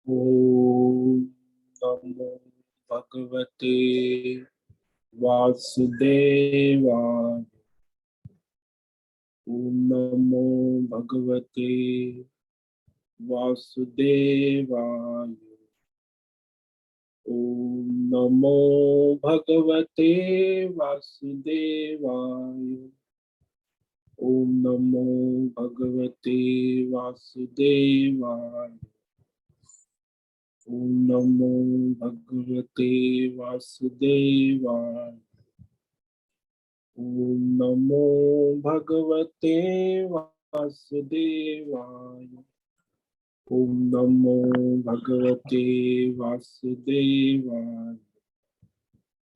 ओम नमो भगवते वासुदेवाय। ओम नमो भगवते वासुदेवाय। ओम नमो भगवते वासुदेवाय। ओम नमो भगवते वासुदेवाय। ओम नमो भगवते वासुदेवाय। ओम नमो भगवते वासुदेवाय। ओम नमो भगवते वासुदेवाय।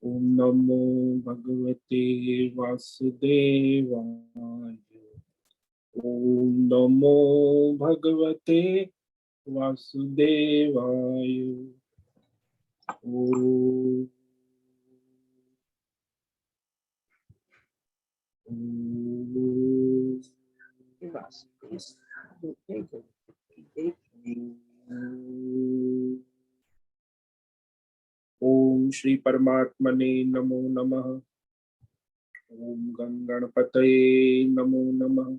ओम नमो भगवते वासुदेवाय। ओम नमो भगवते वासुदेवाय। ओम ओम श्री परमात्मने नमो नमः। ओम गणपतये नमो नमः।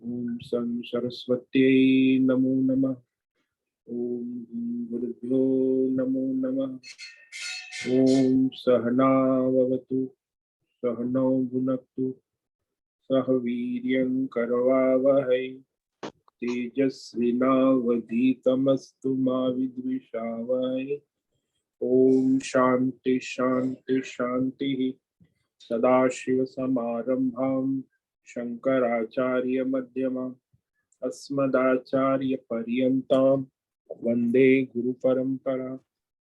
ओम सं सरस्वत्यै नमो नमः। ओम गुरुभ्यो नमो नमः। ओम सहनाववतु सहनौ भुनक्तु सह वीर्यं करवावहै तेजस्विनावधीतमस्तु मा विद्विषावहै। ओम शांति शांति शांति। सदाशिवसमारम्भां शंकराचार्य मध्यमाम् अस्मदाचार्यपर्यन्तां वन्दे गुरुपरम्परा।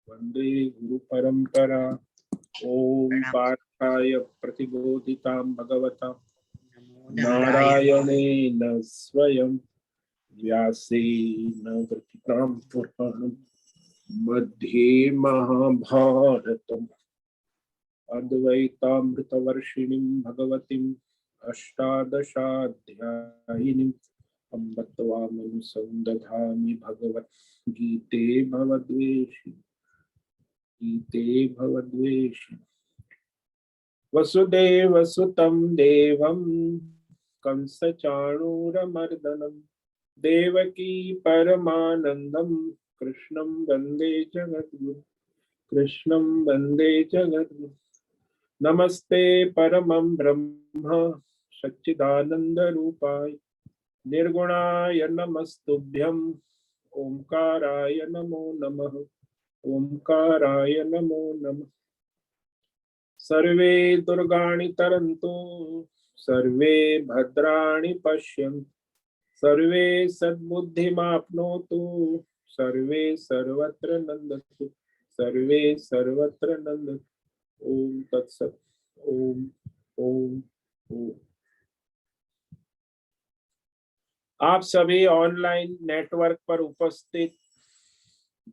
वन्दे गुरुपरम्परा। ओम पार्थाय प्रतिबोधितां भगवता नारायणेन स्वयं व्यासेन ग्रथितां पुराणं मध्ये महाभारतम् अद्वैतामृतवर्षिणीं भगवतीम् अष्टादशाध्यायिनीम् अम्ब त्वामनुसन्दधामि भगवद्गीते भवद्वेषि। वसुदेवसुतं देवं कंसचाणूरमर्दनं देवकी परमानन्दं कृष्णं वन्दे जगद्गुरुं। नमस्ते परमं ब्रह्म सच्चिदानन्दरूपाय निर्गुणाय नमस्तुभ्यं ओंकाराय नमो नमः। ओंकाराय नमो नमः। सर्वे दुर्गाणि तरन्तु सर्वे भद्राणि पश्यन्तु सर्वे सद्बुद्धिमाप्नोतु सर्वे सर्वत्र नन्दन्तु सर्वे सर्वत्र नन्दन्तु। ओम तत्सत। ओम ओम ओम। आप सभी ऑनलाइन नेटवर्क पर उपस्थित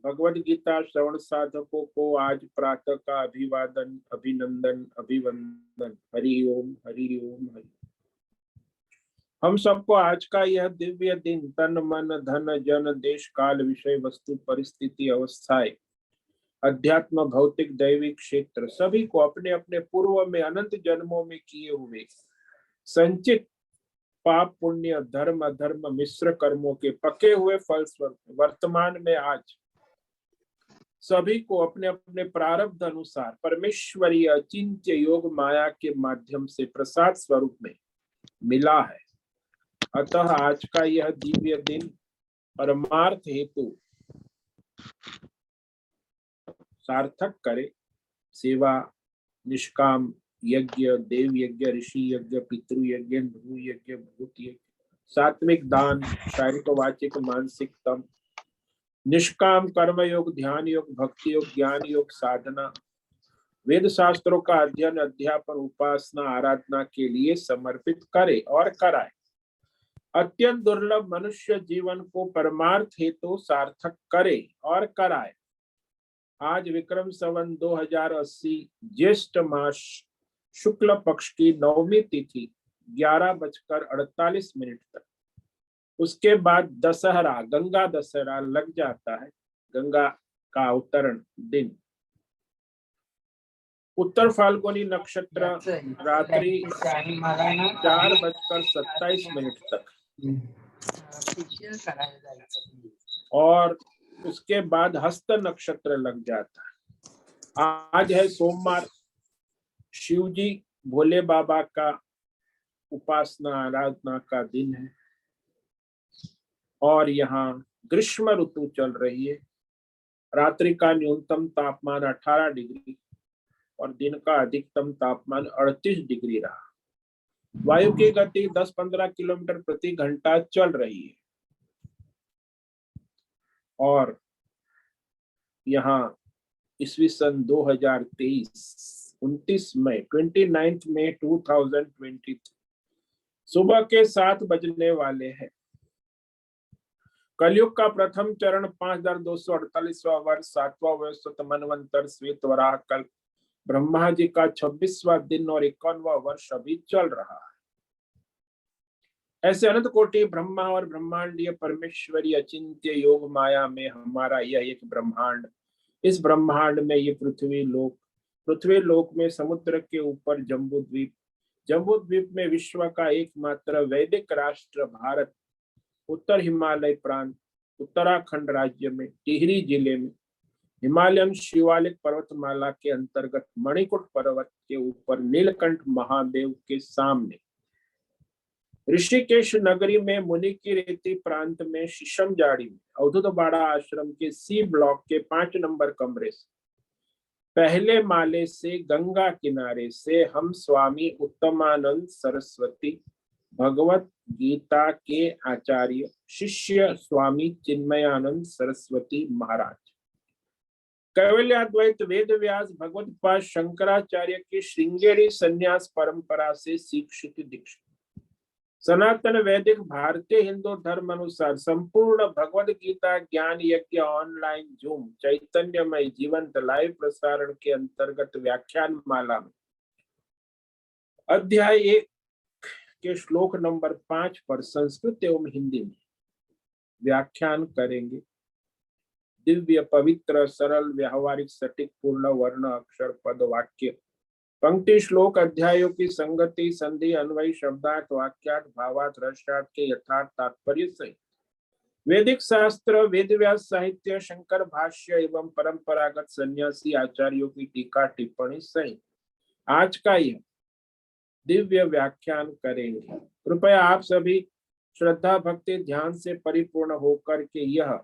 भगवद गीता श्रवण साधकों को आज प्रातः का अभिवादन अभिनंदन अभिवंदन। हरि ओम हरि ओम हरि। हम सबको आज का यह दिव्य दिन तन मन धन जन देश काल विषय वस्तु परिस्थिति अवस्थाएं अध्यात्म भौतिक दैविक क्षेत्र सभी को अपने अपने पूर्व में अनंत जन्मों में किए हुए संचित पाप पुण्य धर्म अधर्म मिश्र कर्मों के पके हुए फलस्वरूप वर्तमान में आज सभी को अपने अपने प्रारब्ध अनुसार परमेश्वरीय अचिंत्य योग माया के माध्यम से प्रसाद स्वरूप में मिला है। अतः आज का यह दिव्य दिन परमार्थ हेतु सार्थक करे। सेवा निष्काम यज्ञ देव यज्ञ ऋषि यज्ञ पितृ यज्ञ भू यज्ञ भूत यज्ञ सात्विक दान शारीरिक वाचिक मानसिक तम निष्काम कर्म योग ध्यान योग भक्ति योग ज्ञान योग साधना वेद शास्त्रों का अध्ययन अध्यापन उपासना आराधना के लिए समर्पित करे और कराए। अत्यंत दुर्लभ मनुष्य जीवन को परमार्थ हेतु सार्थक करे और कराए। आज विक्रम संवत 2080 ज्येष्ठ मास शुक्ल पक्ष की 9वीं तिथि 11:48 तक उसके बाद दशहरा, गंगा दशहरा लग जाता है, गंगा का अवतरण दिन। उत्तर फाल्गुनी नक्षत्र रात्रि 4:27 तक, और उसके बाद हस्त नक्षत्र लग जाता है। आज है सोमवार, शिव जी भोले बाबा का उपासना आराधना का दिन है, और यहाँ ग्रीष्म ऋतु चल रही है। रात्रि का न्यूनतम तापमान 18 डिग्री और दिन का अधिकतम तापमान 38 डिग्री रहा। वायु की गति 10-15 किलोमीटर प्रति घंटा चल रही है, और यहाँ ईस्वी सन 2023 29 मई 2023 सुबह के 7 बजने वाले हैं। कलयुग का प्रथम चरण 5248वां वर्ष 7वां वैवस्वत मनवंतर श्वेत वराह कल ब्रह्मा जी का 26वां दिन और 51वां वर्ष अभी चल रहा है। ऐसे अनंत कोटि ब्रह्मा और ब्रह्मांडीय परमेश्वरी अचिंत्य योग माया में हमारा यह एक ब्रह्मांड, इस ब्रह्मांड में ये पृथ्वी लोक में समुद्र के ऊपर जम्बू द्वीप में विश्व का एकमात्र वैदिक राष्ट्र भारत, उत्तर हिमालय प्रांत उत्तराखंड राज्य में टिहरी जिले में हिमालयन शिवालिक पर्वतमाला के अंतर्गत मणिकूट पर्वत के ऊपर नीलकंठ महादेव के सामने ऋषिकेश नगरी में मुनि की रेती प्रांत में शीशम जाड़ी में अवधूत बाड़ा आश्रम के सी ब्लॉक के 5 नंबर कमरे से पहले माले से गंगा किनारे से हम स्वामी उत्तमानंद सरस्वती भगवत गीता के आचार्य शिष्य स्वामी चिन्मयानंद सरस्वती महाराज, कैवल्याद्वैत वेद व्यास भगवत्पाद शंकराचार्य की श्रृंगेरी संन्यास परंपरा से शिक्षित दीक्षित सनातन वैदिक भारतीय हिंदू धर्म अनुसार संपूर्ण भगवद गीता ज्ञान यज्ञ ऑनलाइन जूम चैतन्यमय जीवंत लाइव प्रसारण के अंतर्गत व्याख्यान माला में अध्याय 1 के श्लोक नंबर 5 पर संस्कृत एवं हिंदी में व्याख्यान करेंगे। दिव्य पवित्र सरल व्यावहारिक सटीक पूर्ण वर्ण अक्षर पद वाक्य पंक्ति श्लोक अध्यायों की संगति संधि अन्वय शब्दार्थ वाक्यार्थ भावार्थ रसार्थ के यथार्थ तात्पर्य सहित वैदिक शास्त्र वेद व्यास साहित्य शंकर भाष्य एवं परंपरागत सन्यासी आचार्यों की टीका टिप्पणी सहित आज का यह दिव्य व्याख्यान करेंगे। कृपया आप सभी श्रद्धा भक्ति ध्यान से परिपूर्ण होकर के यह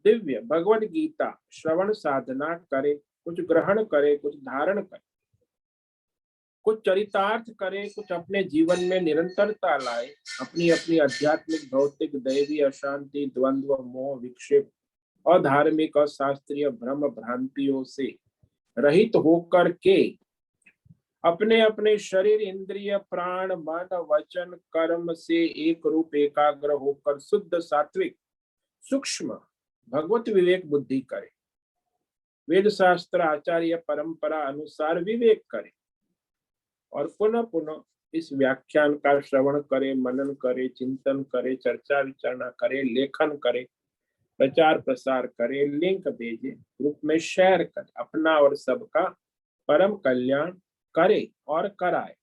दिव्य भगवद गीता श्रवण साधना करें, कुछ ग्रहण करें, कुछ धारण करें, कुछ चरितार्थ करें, कुछ अपने जीवन में निरंतरता लाए, अपनी अपनी आध्यात्मिक भौतिक दैवी अशांति द्वंद्व मोह विक्षेप और धार्मिक और शास्त्रीय भ्रम भ्रांतियों से रहित होकर के अपने अपने शरीर इंद्रिय प्राण मन वचन कर्म से एक रूप एकाग्र होकर शुद्ध सात्विक सूक्ष्म भगवत विवेक बुद्धि करे, वेद शास्त्र आचार्य परंपरा अनुसार विवेक करे और पुनः पुनः इस व्याख्यान का श्रवण करे, मनन करे, चिंतन करे, चर्चा विचारणा करे, लेखन करे, प्रचार प्रसार करे, लिंक भेजे, ग्रुप में शेयर करे, अपना और सबका परम कल्याण करे और कराए।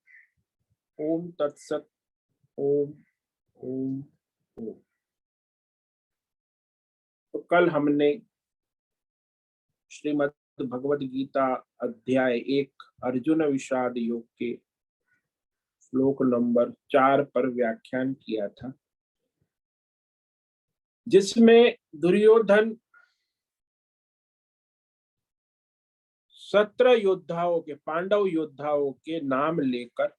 ओम तत्सत। ओम ओम ओम। तो कल हमने श्रीमद् भगवद गीता अध्याय 1 अर्जुन विषाद योग के श्लोक नंबर 4 पर व्याख्यान किया था, जिसमें दुर्योधन 17 योद्धाओं के पांडव योद्धाओं के नाम लेकर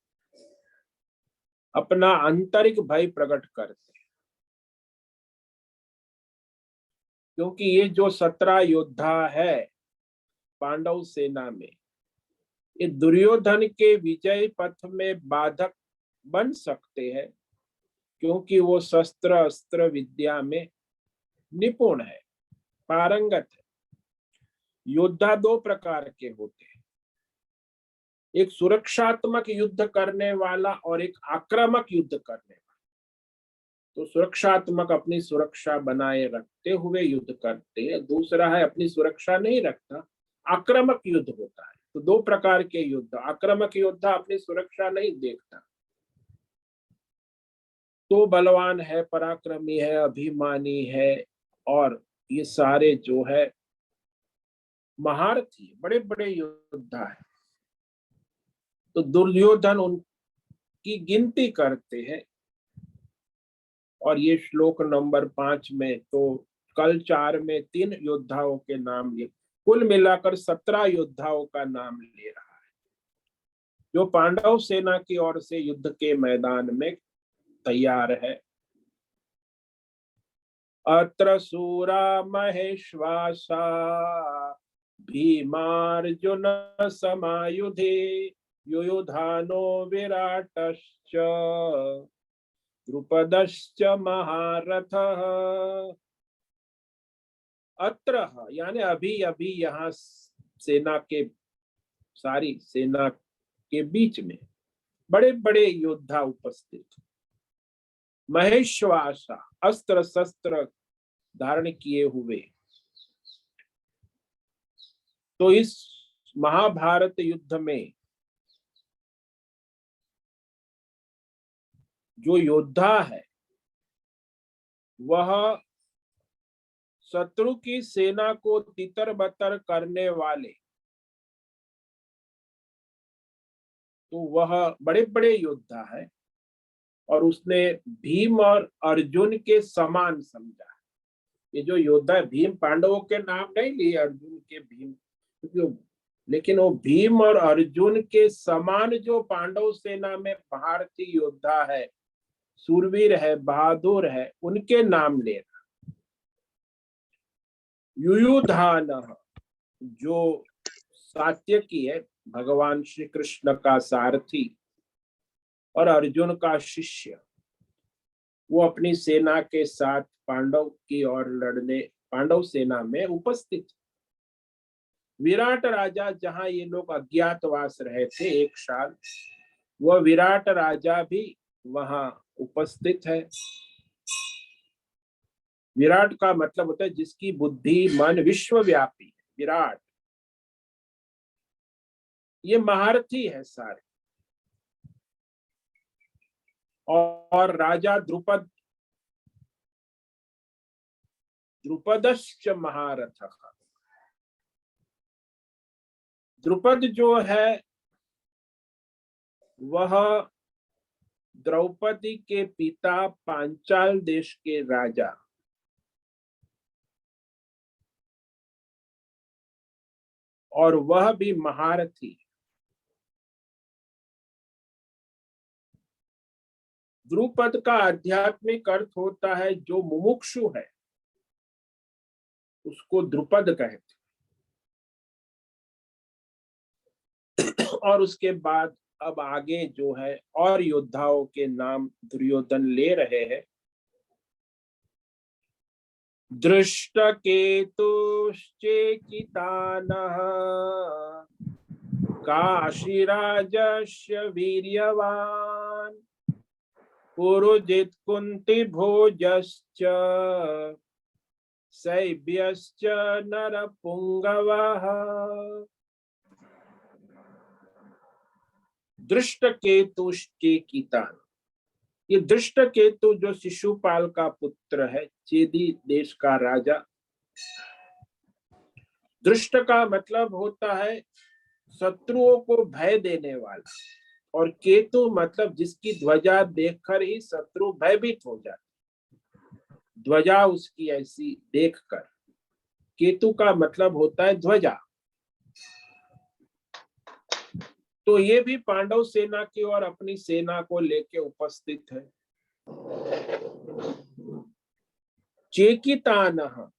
अपना आंतरिक भय प्रकट करते, क्योंकि ये जो 17 योद्धा है पांडव सेना में, ये दुर्योधन के विजय पथ में बाधक बन सकते हैं, क्योंकि वो शस्त्र अस्त्र विद्या में निपुण है, पारंगत है। योद्धा 2 प्रकार के होते हैं, एक सुरक्षात्मक युद्ध करने वाला और एक आक्रामक युद्ध करने वाला। तो सुरक्षात्मक अपनी सुरक्षा बनाए रखते हुए युद्ध करते हैं। दूसरा है अपनी सुरक्षा नहीं रखता, आक्रामक युद्ध होता है। तो दो प्रकार के युद्ध, आक्रामक योद्धा अपनी सुरक्षा नहीं देखता, तो बलवान है, पराक्रमी है, अभिमानी है, और ये सारे जो है महारथी बड़े बड़े योद्धा है। तो दुर्योधन उनकी गिनती करते हैं। और ये श्लोक नंबर 5 में तो कल 4 में 3 योद्धाओं के नाम लिए, कुल मिलाकर 17 योद्धाओं का नाम ले रहा है जो पांडव सेना की ओर से युद्ध के मैदान में तैयार है। अत्र सूरा महेश्वासा भीमार्जुन समायुधे युयुधानो विराटश्च द्रुपदश्च महारथः। अत्र यानी अभी अभी यहाँ सेना के, सारी सेना के बीच में बड़े बड़े योद्धा उपस्थित। महेश्वासा अस्त्र शस्त्र धारण किए हुए। तो इस महाभारत युद्ध में जो योद्धा है वह शत्रु की सेना को तितर बतर करने वाले, तो वह बड़े बड़े योद्धा है और उसने भीम और अर्जुन के समान समझा। ये जो योद्धा भीम, पांडवों के नाम नहीं लिए अर्जुन के भीम, लेकिन वो भीम और अर्जुन के समान जो पांडव सेना में भारतीय योद्धा है, सूरवीर है, बहादुर है, उनके नाम लेना। युयुधान जो सात्यकी है, भगवान श्री कृष्ण का सारथी और अर्जुन का शिष्य, वो अपनी सेना के साथ पांडव की ओर लड़ने पांडव सेना में उपस्थित। विराट राजा, जहां ये लोग अज्ञातवास रहे थे 1 साल, वह विराट राजा भी वहां उपस्थित है। विराट का मतलब होता है जिसकी बुद्धि मन विश्वव्यापी। विराट ये महारथी है सारे। और राजा द्रुपद, द्रुपदश्च महारथः। द्रुपद जो है वह द्रौपदी के पिता पांचाल देश के राजा और वह भी महारथी। द्रुपद का आध्यात्मिक अर्थ होता है जो मुमुक्षु है उसको द्रुपद कहते। और उसके बाद अब आगे जो है और योद्धाओं के नाम दुर्योधन ले रहे हैं। दृष्टकेतुश्चेकितानः काशीराजस्य वीर्यवान् पुरुजित् कुन्तिभोजश्च शैब्यश्च नरपुंगवः। दृष्टकेतुश्चेकितान, ये दृष्टकेतु जो शिशुपाल का पुत्र है, चेदी देश का राजा। दृष्ट का मतलब होता है शत्रुओं को भय देने वाला, और केतु मतलब जिसकी ध्वजा देखकर ही शत्रु भयभीत हो जाते। ध्वजा उसकी ऐसी देखकर, केतु का मतलब होता है ध्वजा। तो ये भी पांडव सेना की ओर अपनी सेना को लेके उपस्थित है। चेकितानः,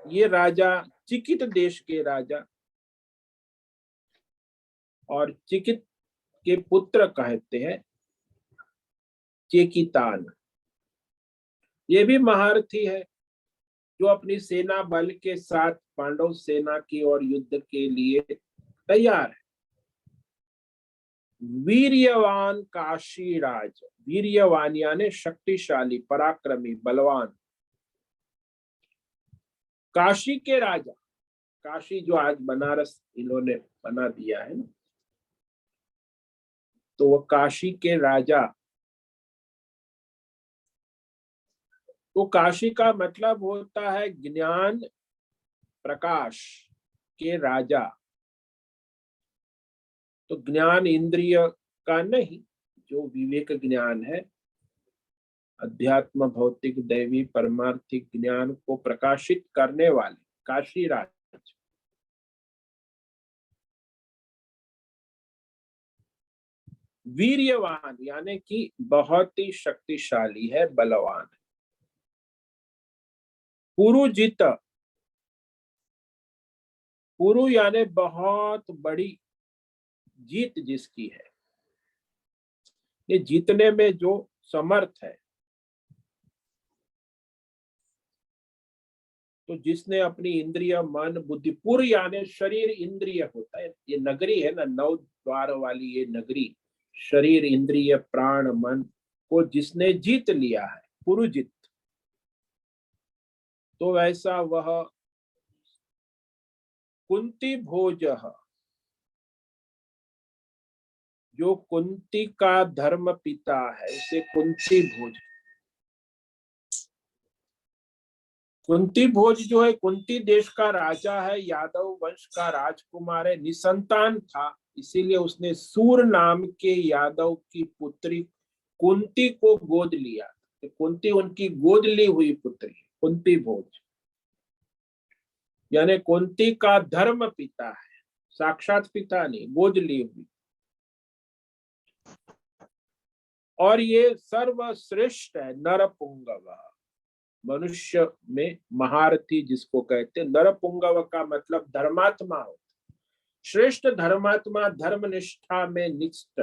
ये राजा चिकित देश के राजा और चिकित के पुत्र कहते हैं चेकितान। ये भी महारथी है जो अपनी सेना बल के साथ पांडव सेना की ओर युद्ध के लिए तैयार है। वीर्यवान काशीराज, वीर्यवान यानी शक्तिशाली, पराक्रमी, बलवान। काशी के राजा, काशी जो आज बनारस इन्होंने बना दिया है ना, तो वो काशी के राजा। तो काशी का मतलब होता है ज्ञान प्रकाश के राजा। तो ज्ञान इंद्रिय का नहीं, जो विवेक ज्ञान है, अध्यात्म, भौतिक, दैवी, परमार्थिक ज्ञान को प्रकाशित करने वाले काशी राज। वीर्यवान यानी कि बहुत ही शक्तिशाली है, बलवान है। पुरुजित, पुरु यानी बहुत बड़ी जीत जिसकी है, ये जीतने में जो समर्थ है। तो जिसने अपनी इंद्रिय, मन, बुद्धि, पुर यानी शरीर, इंद्रिय होता है, ये नगरी है ना, 9 द्वार वाली ये नगरी, शरीर, इंद्रिय, प्राण, मन को जिसने जीत लिया है, पुरुजित। तो वैसा वह कुंती भोज, जो कुंती का धर्म पिता है, उसे कुंती भोज। कुंती भोज जो है, कुंती देश का राजा है, यादव वंश का राजकुमार है, निसंतान था, इसीलिए उसने सूर नाम के यादव की पुत्री कुंती को गोद लिया। तो कुंती उनकी गोद ली हुई पुत्री, कुंती भोज यानी कुंती का धर्म पिता है, साक्षात पिता नहीं, गोद ली हुई। और ये सर्वश्रेष्ठ है, नरपुंगव, मनुष्य में महारथी जिसको कहते हैं। नरपुंगव का मतलब धर्मात्मा हो, श्रेष्ठ धर्मात्मा, धर्मनिष्ठा में निष्ठ,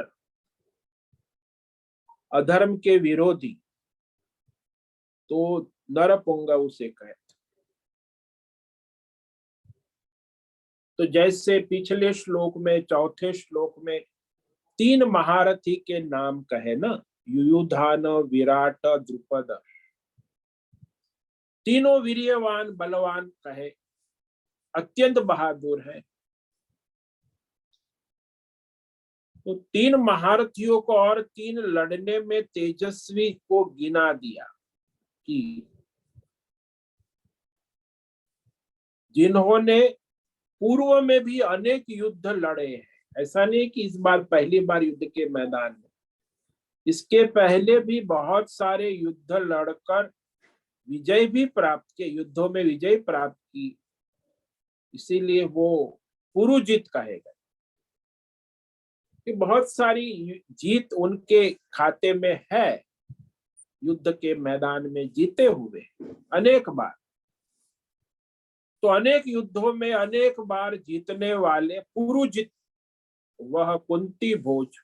अधर्म के विरोधी, तो नरपुंगव उसे कहते। तो जैसे पिछले श्लोक में, चौथे श्लोक में 3 महारथी के नाम कहे ना, युयुधान, विराट, द्रुपद, तीनों वीर्यवान, बलवान कहे, अत्यंत बहादुर है। तो 3 महारथियों को और 3 लड़ने में तेजस्वी को गिना दिया कि जिन्होंने पूर्व में भी अनेक युद्ध लड़े हैं। ऐसा नहीं कि इस बार पहली बार युद्ध के मैदान में, इसके पहले भी बहुत सारे युद्ध लड़कर विजय भी प्राप्त किए, युद्धों में विजय प्राप्त की, इसीलिए वो पुरुजित कहे गए कि बहुत सारी जीत उनके खाते में है, युद्ध के मैदान में जीते हुए अनेक बार। तो अनेक युद्धों में अनेक बार जीतने वाले पुरुजित वह कुंती भोज,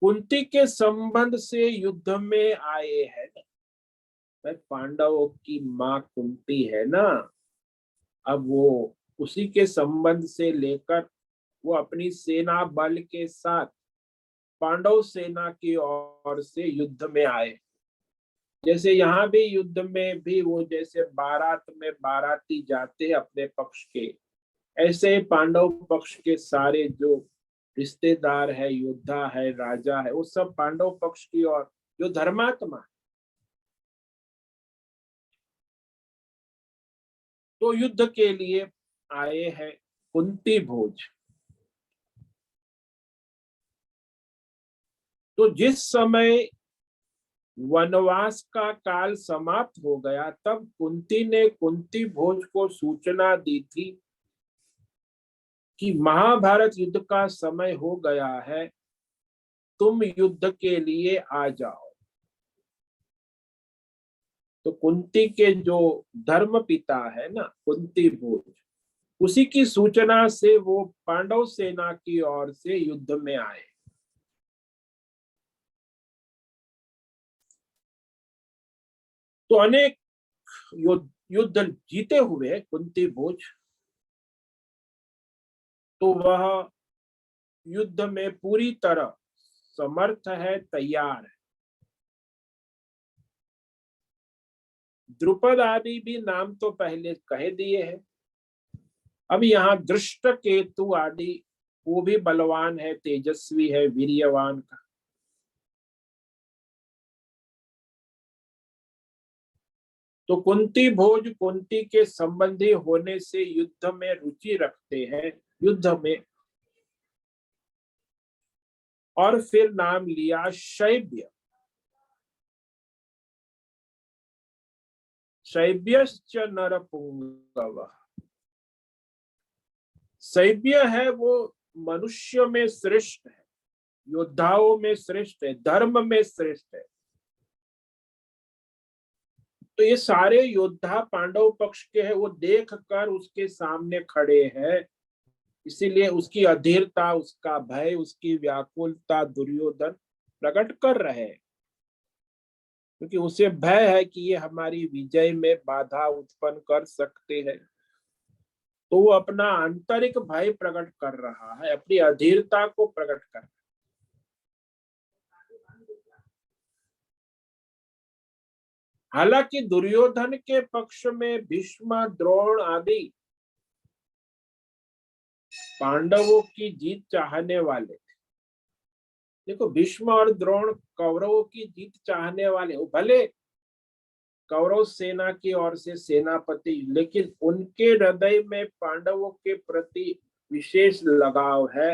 कुंती के संबंध से युद्ध में आए हैं। पांडवों की माँ कुंती है ना, अब वो उसी के संबंध से लेकर वो अपनी सेना बल के साथ पांडव सेना की ओर से युद्ध में आए। जैसे यहाँ भी युद्ध में भी वो जैसे बारात में बाराती जाते अपने पक्ष के, ऐसे पांडव पक्ष के सारे जो रिश्तेदार है, योद्धा है, राजा है, वो सब पांडव पक्ष की ओर, जो धर्मात्मा, तो युद्ध के लिए आए हैं कुंती भोज। तो जिस समय वनवास का काल समाप्त हो गया, तब कुंती ने कुंती भोज को सूचना दी थी कि महाभारत युद्ध का समय हो गया है, तुम युद्ध के लिए आ जाओ। तो कुंती के जो धर्म पिता है ना, कुंती भोज, उसी की सूचना से वो पांडव सेना की ओर से युद्ध में आए। तो अनेक युद्ध जीते हुए कुंती भोज, तो वह युद्ध में पूरी तरह समर्थ है, तैयार है। द्रुपद आदि भी नाम तो पहले कह दिए हैं। अब यहाँ दृष्ट केतु आदि वो भी बलवान है, तेजस्वी है, वीर्यवान का। तो कुंती भोज कुंती के संबंधी होने से युद्ध में रुचि रखते हैं, युद्ध में। और फिर नाम लिया शैब्य। शैब्यश्च नरपुंगव। शैब्य है वो मनुष्य में श्रेष्ठ है, योद्धाओं में श्रेष्ठ है, धर्म में श्रेष्ठ है। तो ये सारे योद्धा पांडव पक्ष के हैं, वो देख कर उसके सामने खड़े हैं। इसीलिए उसकी अधीरता, उसका भय, उसकी व्याकुलता दुर्योधन प्रकट कर रहे हैं, क्योंकि उसे भय है कि ये हमारी विजय में बाधा उत्पन्न कर सकते हैं। तो वो अपना आंतरिक भय प्रकट कर रहा है, अपनी अधीरता को प्रकट कर रहा है। हालांकि दुर्योधन के पक्ष में भीष्म, द्रोण आदि पांडवों की जीत चाहने वाले थे। देखो, भीष्म और द्रोण कौरवों की जीत चाहने वाले, भले कौरव सेना की ओर से सेनापति, लेकिन उनके हृदय में पांडवों के प्रति विशेष लगाव है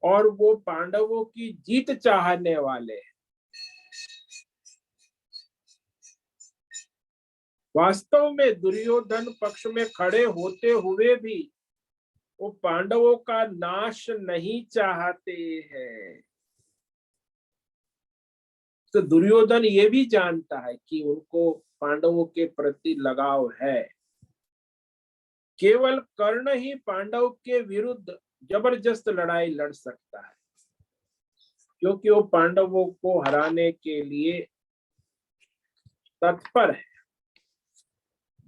और वो पांडवों की जीत चाहने वाले हैं। वास्तव में दुर्योधन पक्ष में खड़े होते हुए भी वो पांडवों का नाश नहीं चाहते हैं। तो दुर्योधन ये भी जानता है कि उनको पांडवों के प्रति लगाव है। केवल कर्ण ही पांडव के विरुद्ध जबरदस्त लड़ाई लड़ सकता है, क्योंकि वो पांडवों को हराने के लिए तत्पर है।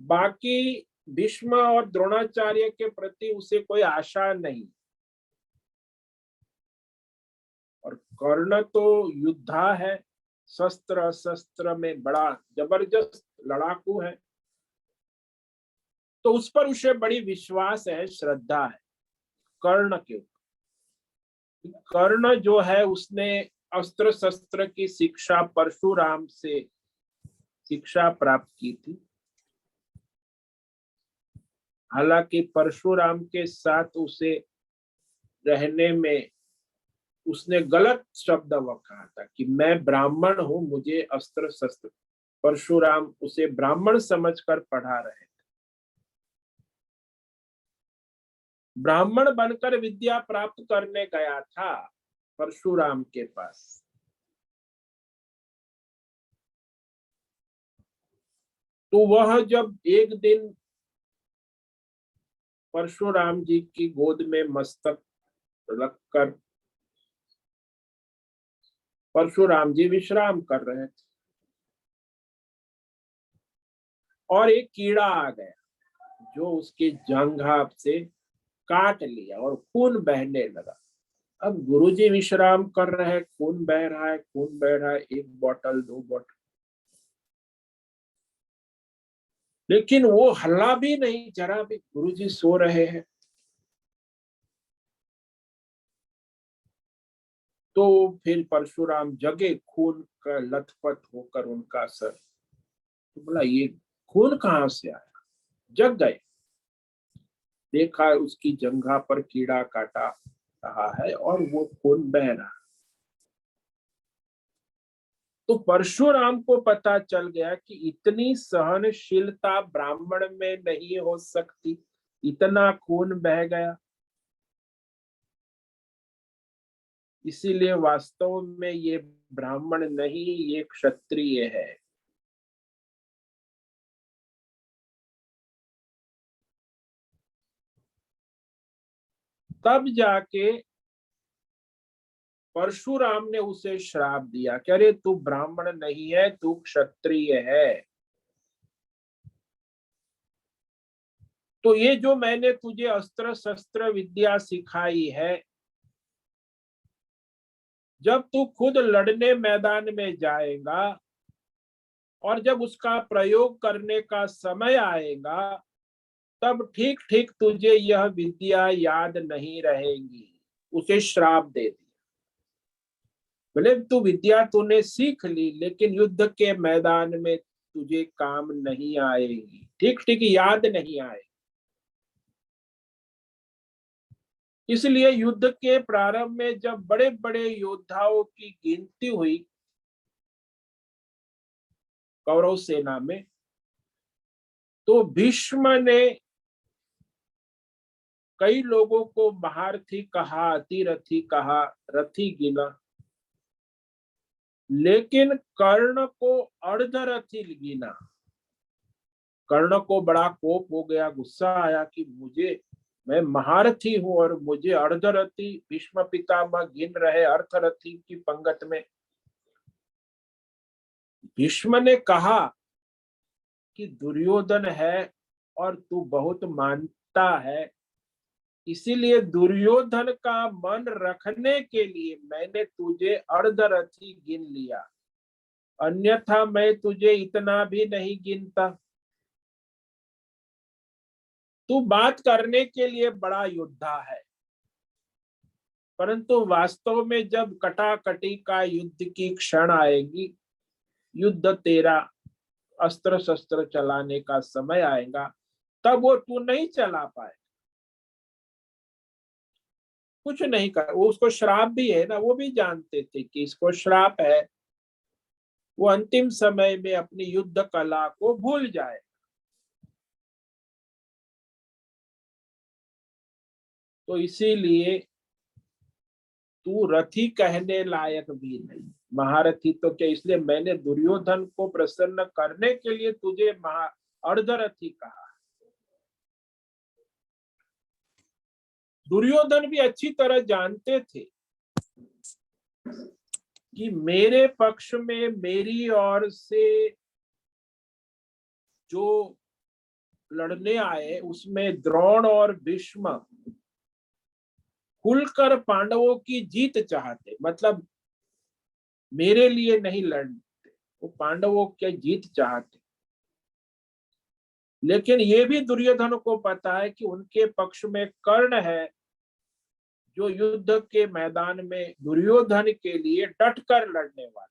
बाकी भीष्म और द्रोणाचार्य के प्रति उसे कोई आशा नहीं। और कर्ण तो योद्धा है, शस्त्र शस्त्र में बड़ा जबरदस्त लड़ाकू है, तो उस पर उसे बड़ी विश्वास है, श्रद्धा है कर्ण के ऊपर। कर्ण जो है उसने अस्त्र शस्त्र की शिक्षा परशुराम से शिक्षा प्राप्त की थी। हालांकि परशुराम के साथ उसे रहने में उसने गलत शब्द कहा था कि मैं ब्राह्मण हूं, मुझे अस्त्र शस्त्र। परशुराम उसे ब्राह्मण समझकर पढ़ा रहे थे। ब्राह्मण बनकर विद्या प्राप्त करने गया था परशुराम के पास। तो वह जब एक दिन परशुराम जी की गोद में मस्तक रखकर परशुराम जी विश्राम कर रहे थे और एक कीड़ा आ गया जो उसके जंघा से काट लिया और खून बहने लगा। अब गुरुजी विश्राम कर रहे हैं, खून बह रहा है, खून बह रहा है, एक बोतल, दो बोतल, लेकिन वो हल्ला भी नहीं, जरा भी। गुरुजी सो रहे हैं। तो फिर परशुराम जगे, खून का लथपथ होकर उनका सर। तो बोला, ये खून कहाँ से आया? जग गए, देखा उसकी जंघा पर कीड़ा काटा रहा है और वो खून बह रहा। तो परशुराम को पता चल गया कि इतनी सहनशीलता ब्राह्मण में नहीं हो सकती, इतना खून बह गया। इसीलिए वास्तव में ये ब्राह्मण नहीं, ये क्षत्रिय है। तब जाके परशुराम ने उसे श्राप दिया कि अरे तू ब्राह्मण नहीं है, तू क्षत्रिय है। तो ये जो मैंने तुझे अस्त्र शस्त्र विद्या सिखाई है, जब तू खुद लड़ने मैदान में जाएगा और जब उसका प्रयोग करने का समय आएगा, तब ठीक ठीक तुझे यह विद्या याद नहीं रहेगी। उसे श्राप दे दिया। भले तू विद्या तूने सीख ली, लेकिन युद्ध के मैदान में तुझे काम नहीं आएगी, ठीक ठीक याद नहीं आएगी। इसलिए युद्ध के प्रारंभ में जब बड़े बड़े योद्धाओं की गिनती हुई कौरव सेना में, तो भीष्म ने कई लोगों को महारथी कहा, अतिरथी कहा, रथी गिना, लेकिन कर्ण को अर्धरथी गिना। कर्ण को बड़ा कोप हो गया, गुस्सा आया कि मैं महारथी हूं और मुझे अर्धरथी भीष्म पितामह गिन रहे अर्थरथी की पंगत में। भीष्म ने कहा कि दुर्योधन है और तू बहुत मानता है, इसीलिए दुर्योधन का मन रखने के लिए मैंने तुझे अर्धरथी गिन लिया, अन्यथा मैं तुझे इतना भी नहीं गिनता। तू बात करने के लिए बड़ा योद्धा है, परंतु वास्तव में जब कटाकटी का युद्ध की क्षण आएगी, युद्ध तेरा अस्त्र शस्त्र चलाने का समय आएगा, तब वो तू नहीं चला पाए, कुछ नहीं कर। वो उसको श्राप भी है ना, वो भी जानते थे कि इसको श्राप है। वो अंतिम समय में अपनी युद्ध कला को भूल जाए। तो इसीलिए तू रथी कहने लायक भी नहीं, महारथी तो क्या। इसलिए मैंने दुर्योधन को प्रसन्न करने के लिए तुझे अर्धरथी कहा। दुर्योधन भी अच्छी तरह जानते थे कि मेरे पक्ष में मेरी ओर से जो लड़ने आए उसमें द्रोण और भीष्म खुलकर पांडवों की जीत चाहते, मतलब मेरे लिए नहीं लड़ते, वो पांडवों की जीत चाहते। लेकिन ये भी दुर्योधन को पता है कि उनके पक्ष में कर्ण है, जो युद्ध के मैदान में दुर्योधन के लिए डटकर लड़ने वाला।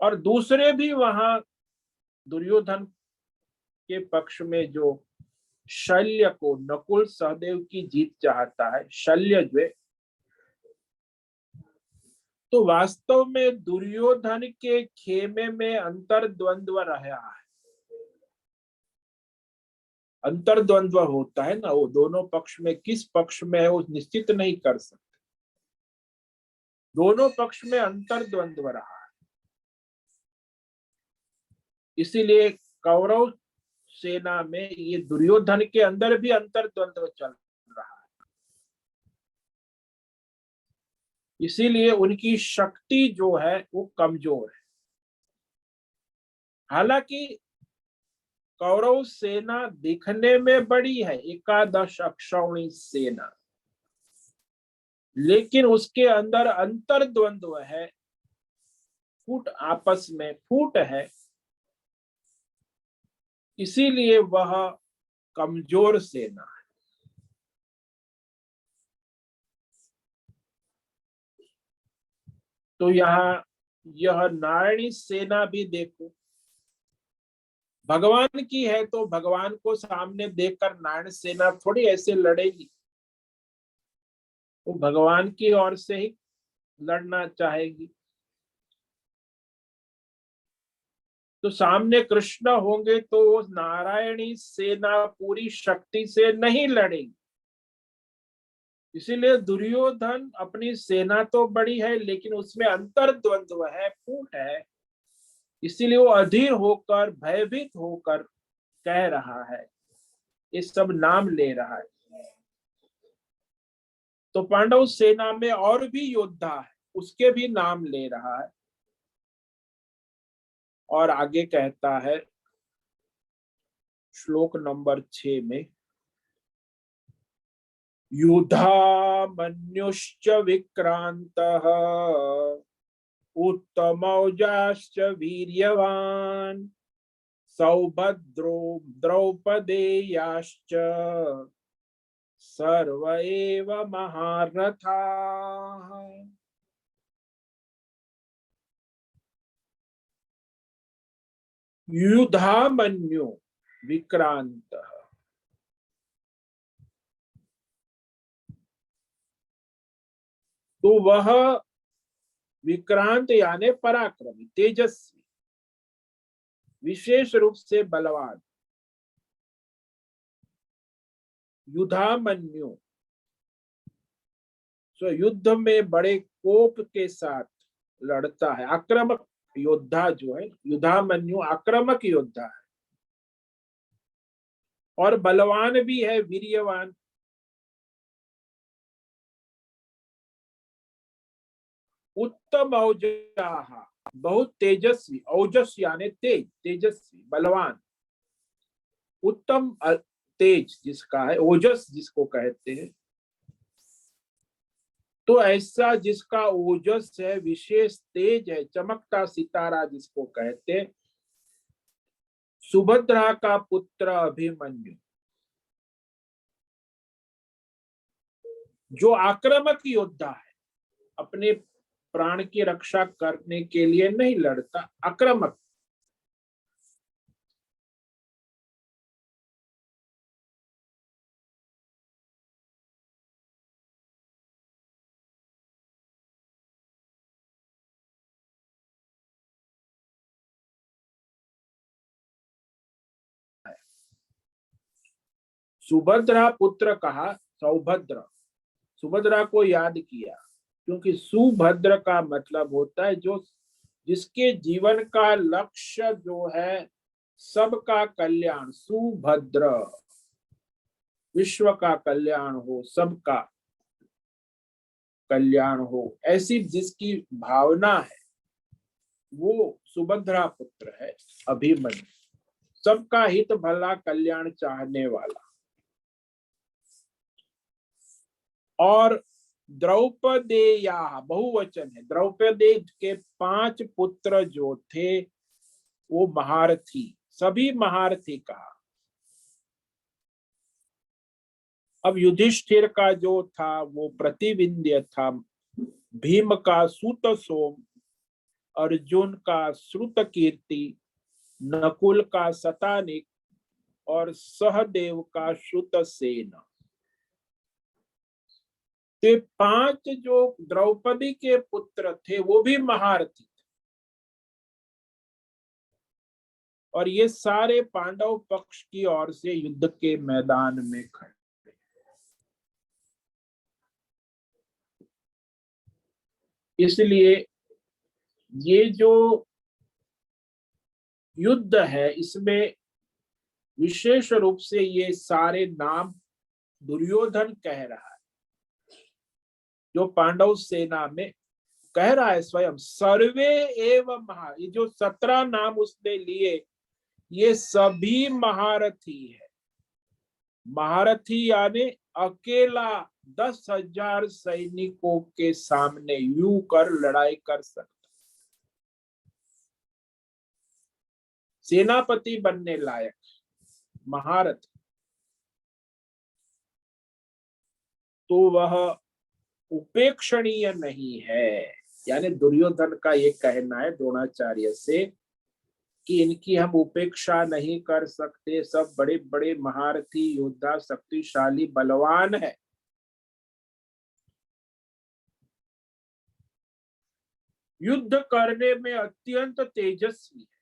और दूसरे भी वहां दुर्योधन के पक्ष में जो शल्य को, नकुल सहदेव की जीत चाहता है, शल्य जो, तो वास्तव में दुर्योधन के खेमे में अंतर्द्वंद्व रहा है। अंतर्द्वंद्व होता है ना, वो दोनों पक्ष में किस पक्ष में है वो निश्चित नहीं कर सकते। दोनों पक्ष में अंतर्द्वंद्व रहा है। इसीलिए कौरव सेना में ये दुर्योधन के अंदर भी अंतर्द्वंद्व चल रहा है। इसीलिए उनकी शक्ति जो है वो कमजोर है। हालांकि कौरव सेना दिखने में बड़ी है, 11 अक्षौणी सेना, लेकिन उसके अंदर अंतर्द्वंद्व है, फूट आपस में फूट है। इसीलिए वह कमजोर सेना है। तो यहाँ यह नारायणी सेना भी देखो, भगवान की है, तो भगवान को सामने देखकर नारायण सेना थोड़ी ऐसे लड़ेगी। वो भगवान की ओर से ही लड़ना चाहेगी। तो सामने कृष्ण होंगे तो वो नारायणी सेना पूरी शक्ति से नहीं लड़ेगी। इसीलिए दुर्योधन अपनी सेना तो बड़ी है, लेकिन उसमें अंतर्द्वंद्व है, फूट है। इसीलिए वो अधीर होकर, भयभीत होकर कह रहा है, ये सब नाम ले रहा है। तो पांडव सेना में और भी योद्धा है, उसके भी नाम ले रहा है। और आगे कहता है, श्लोक नंबर 6 में युधामन्युश्च विक्रान्तः उत्तमौजाश्च वीर्यवान् सौभद्रो द्रौपदेयाश्च सर्व एव महारथाः। युधामन्यु विक्रांत, तो वह विक्रांत यानी पराक्रमी, तेजस्वी, विशेष रूप से बलवान। युधामन्यु तो युद्ध में बड़े कोप के साथ लड़ता है, आक्रामक योद्धा जो है युधामन्यु आक्रामक योद्धा है और बलवान भी है, वीर्यवान। उत्तम औजाह, बहुत तेजस्वी, औजस यानी तेज, तेजस्वी, बलवान। उत्तम तेज जिसका है, ओजस जिसको कहते हैं, तो ऐसा जिसका ओजस है, विशेष तेज है, चमकता सितारा जिसको कहते, सुभद्रा का पुत्र अभिमन्यु, जो आक्रामक योद्धा है, अपने प्राण की रक्षा करने के लिए नहीं लड़ता, आक्रामक। सुभद्रा पुत्र कहा, सौभद्र, सुभद्रा को याद किया, क्योंकि सुभद्र का मतलब होता है जो जिसके जीवन का लक्ष्य जो है सबका कल्याण, सुभद्र, विश्व का कल्याण हो, सबका कल्याण हो, ऐसी जिसकी भावना है वो सुभद्रा पुत्र है अभिमन्यु, सबका हित भला कल्याण चाहने वाला। और द्रौपदेया बहुवचन है, द्रौपदी के 5 पुत्र जो थे वो महारथी, सभी महारथी कहा। अब युधिष्ठिर का जो था वो प्रतिविंध्य था, भीम का सूत सोम, अर्जुन का श्रुत कीर्ति, नकुल का शतानिक और सहदेव का श्रुत सेन। ते 5 जो द्रौपदी के पुत्र थे वो भी महारथी थे और ये सारे पांडव पक्ष की ओर से युद्ध के मैदान में खड़े। इसलिए ये जो युद्ध है इसमें विशेष रूप से ये सारे नाम दुर्योधन कह रहा है, जो पांडव सेना में कह रहा है स्वयं, सर्वे एवं महा, ये जो 17 नाम उसने लिए ये सभी महारथी है। महारथी यानी अकेला 10,000 सैनिकों के सामने यूं कर लड़ाई कर सकता, सेनापति बनने लायक महारथ। तो वह उपेक्षणीय नहीं है, यानी दुर्योधन का ये कहना है द्रोणाचार्य से कि इनकी हम उपेक्षा नहीं कर सकते, सब बड़े बड़े महारथी योद्धा, शक्तिशाली, बलवान है। युद्ध करने में अत्यंत तेजस्वी है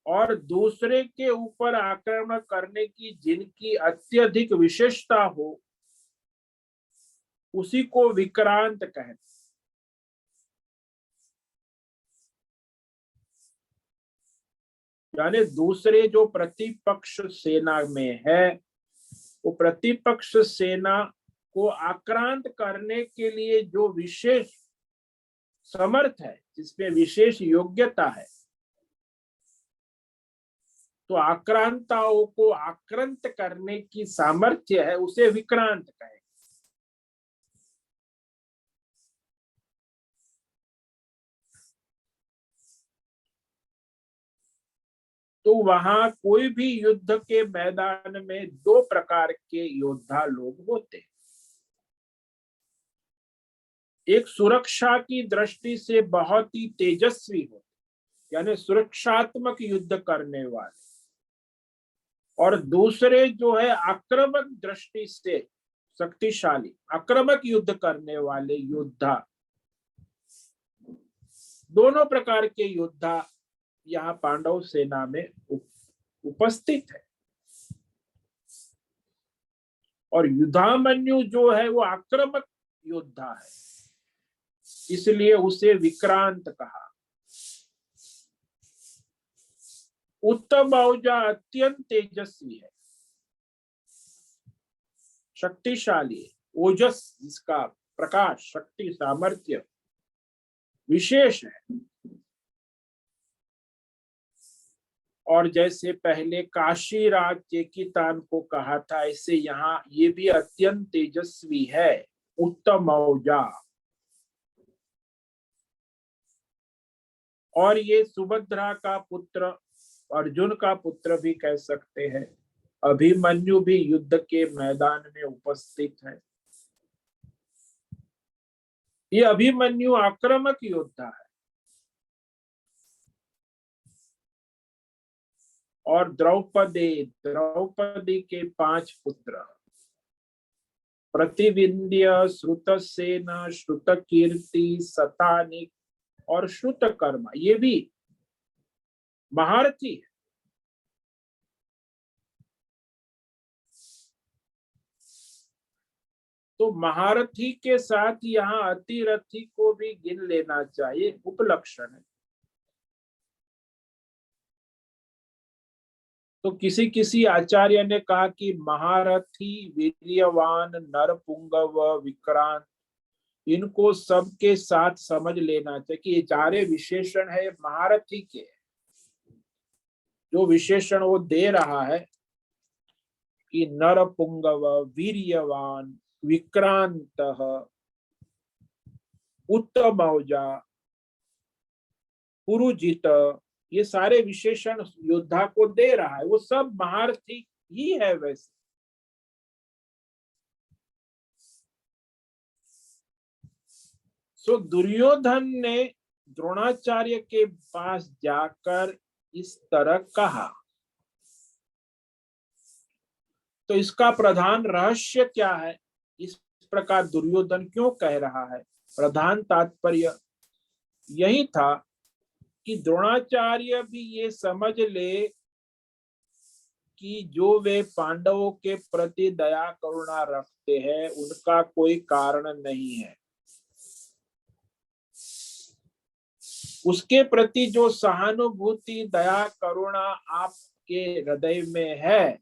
और दूसरे के ऊपर आक्रमण करने की जिनकी अत्यधिक विशेषता हो उसी को विक्रांत कहते। यानी दूसरे जो प्रतिपक्ष सेना में है वो प्रतिपक्ष सेना को आक्रांत करने के लिए जो विशेष समर्थ है, जिसमें विशेष योग्यता है, तो आक्रांताओं को आक्रांत करने की सामर्थ्य है, उसे विक्रांत कहें। तो वहां कोई भी युद्ध के मैदान में दो प्रकार के योद्धा लोग होते हैं। एक सुरक्षा की दृष्टि से बहुत ही तेजस्वी होते, यानी सुरक्षात्मक युद्ध करने वाले, और दूसरे जो है आक्रामक दृष्टि से शक्तिशाली आक्रामक युद्ध करने वाले योद्धा। दोनों प्रकार के योद्धा यहाँ पांडव सेना में उपस्थित है। और युधामन्यु जो है वो आक्रामक योद्धा है, इसलिए उसे विक्रांत कहा। उत्तमौजा अत्यंत तेजस्वी है, शक्तिशाली, ओजस, जिसका प्रकाश, शक्ति, सामर्थ्य विशेष है। और जैसे पहले काशीराज चेकितान को कहा था, ऐसे यहाँ ये भी अत्यंत तेजस्वी है, उत्तमौजा। और ये सुभद्रा का पुत्र, अर्जुन का पुत्र भी कह सकते हैं। अभिमन्यु भी युद्ध के मैदान में उपस्थित है। ये अभिमन्यु आक्रामक योद्धा है। और द्रौपदी के 5 पुत्र, प्रतिविंध्य, श्रुतसेन, श्रुतकीर्ति, शतानिक और श्रुतकर्मा, ये भी महारथी है। तो महारथी के साथ यहाँ अतिरथी को भी गिन लेना चाहिए, उपलक्षण है। तो किसी आचार्य ने कहा कि महारथी, वीर्यवान, नरपुंगव, विक्रांत, इनको सबके साथ समझ लेना चाहिए कि ये 4 विशेषण है महारथी के। जो विशेषण वो दे रहा है कि नरपुंगव, वीर्यवान, विक्रांत, उत्तमौजा, पुरुजित, ये सारे विशेषण योद्धा को दे रहा है, वो सब महारथी ही है। वैसे सो दुर्योधन ने द्रोणाचार्य के पास जाकर इस तरह कहा। तो इसका प्रधान रहस्य क्या है? इस प्रकार दुर्योधन क्यों कह रहा है? प्रधान तात्पर्य यही था कि द्रोणाचार्य भी ये समझ ले कि जो वे पांडवों के प्रति दया करुणा रखते हैं, उनका कोई कारण नहीं है। उसके प्रति जो सहानुभूति, दया, करुणा आपके हृदय में है,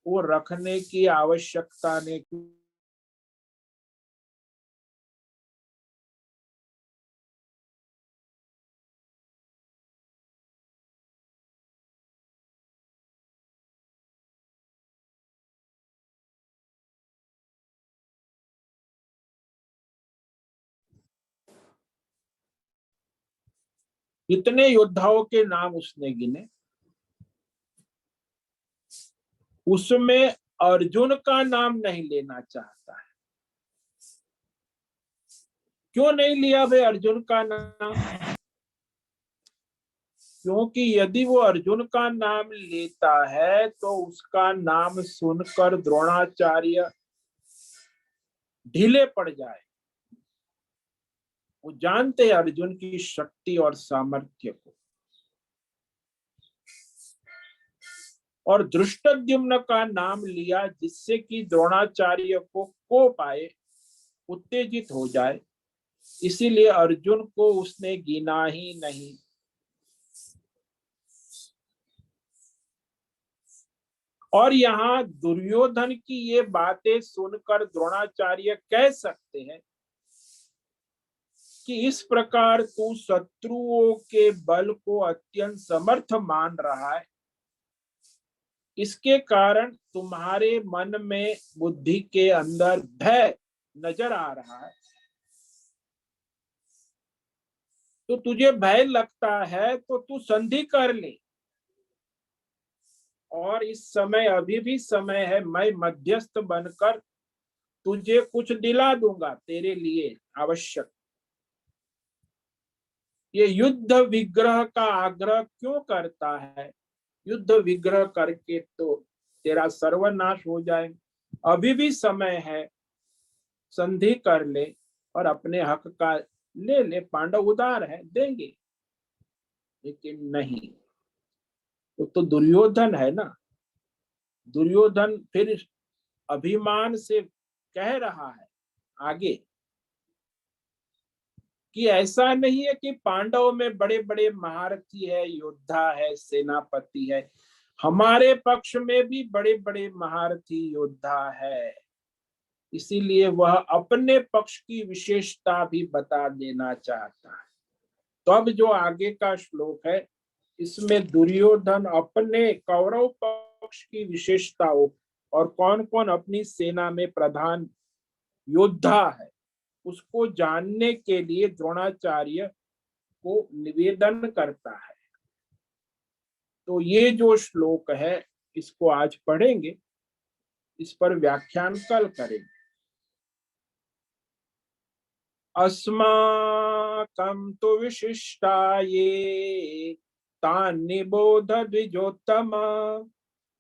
वो रखने की आवश्यकता नहीं। कितने योद्धाओं के नाम उसने गिने, उसमें अर्जुन का नाम नहीं लेना चाहता है। क्यों नहीं लिया भाई अर्जुन का नाम? क्योंकि यदि वो अर्जुन का नाम लेता है तो उसका नाम सुनकर द्रोणाचार्य ढीले पड़ जाए। वो जानते हैं अर्जुन की शक्ति और सामर्थ्य को। और धृष्टद्युम्न का नाम लिया जिससे कि द्रोणाचार्य को कोप आए, उत्तेजित हो जाए, इसीलिए अर्जुन को उसने गिना ही नहीं। और यहाँ दुर्योधन की ये बातें सुनकर द्रोणाचार्य कह सकते हैं कि इस प्रकार तू शत्रुओं के बल को अत्यंत समर्थ मान रहा है, इसके कारण तुम्हारे मन में, बुद्धि के अंदर भय नजर आ रहा है। तो तुझे भय लगता है तो तू संधि कर ले, और इस समय अभी भी समय है, मैं मध्यस्थ बनकर तुझे कुछ दिला दूंगा तेरे लिए आवश्यक। ये युद्ध विग्रह का आग्रह क्यों करता है? युद्ध विग्रह करके तो तेरा सर्वनाश हो जाएगा। अभी भी समय है, संधि कर ले और अपने हक का ले ले। पांडव उदार है, देंगे। लेकिन नहीं, वो तो दुर्योधन है ना। दुर्योधन फिर अभिमान से कह रहा है आगे कि ऐसा नहीं है कि पांडव में बड़े बड़े महारथी है, योद्धा है, सेनापति है। हमारे पक्ष में भी बड़े बड़े महारथी योद्धा है। इसीलिए वह अपने पक्ष की विशेषता भी बता देना चाहता है। तो अब जो आगे का श्लोक है, इसमें दुर्योधन अपने कौरव पक्ष की विशेषताओं और कौन कौन अपनी सेना में प्रधान योद्धा है उसको जानने के लिए द्रोणाचार्य को निवेदन करता है। तो ये जो श्लोक है इसको आज पढ़ेंगे, इस पर व्याख्यान कल करेंगे। अस्माकं तु विशिष्टा ये तान् निबोध द्विजोत्तम,